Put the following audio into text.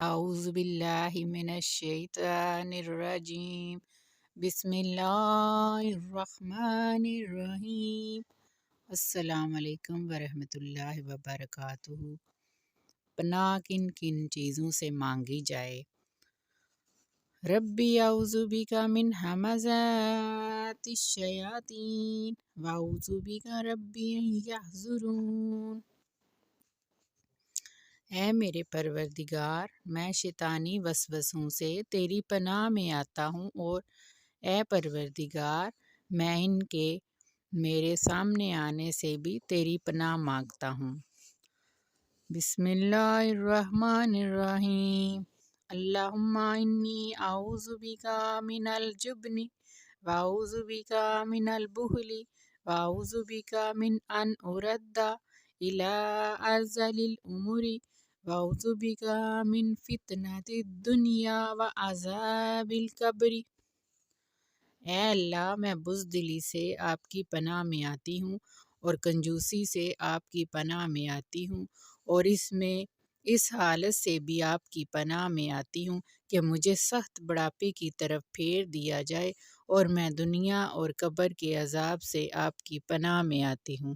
اعوذ باللہ من الشیطان الرجیم بسم اللہ الرحمن الرحیم۔ السلام علیکم ورحمۃ اللہ وبرکاتہ۔ پناہ کن کن چیزوں سے مانگی جائے؟ ربی اعوذ بک من ہمزات الشیاطین واعوذ بک ربی ان یحضرون۔ اے میرے پروردگار، میں شیطانی وسوسوں سے تیری پناہ میں آتا ہوں، اور اے پروردگار، میں ان کے میرے سامنے آنے سے بھی تیری پناہ مانگتا ہوں۔ بسم اللہ الرحمن الرحیم۔ اللہم انی اعوذ بک من الجبن واعوذ بک من البخل واعوذ بک من ان ارد الی ارذل الامور واعوذ بک من فتنۃ الدنیا وعذاب القبر۔ اے اللہ، میں بزدلی سے آپ کی پناہ میں آتی ہوں اور کنجوسی سے آپ کی پناہ میں آتی ہوں، اور اس حالت سے بھی آپ کی پناہ میں آتی ہوں کہ مجھے سخت بڑھاپے کی طرف پھیر دیا جائے، اور میں دنیا اور قبر کے عذاب سے آپ کی پناہ میں آتی ہوں۔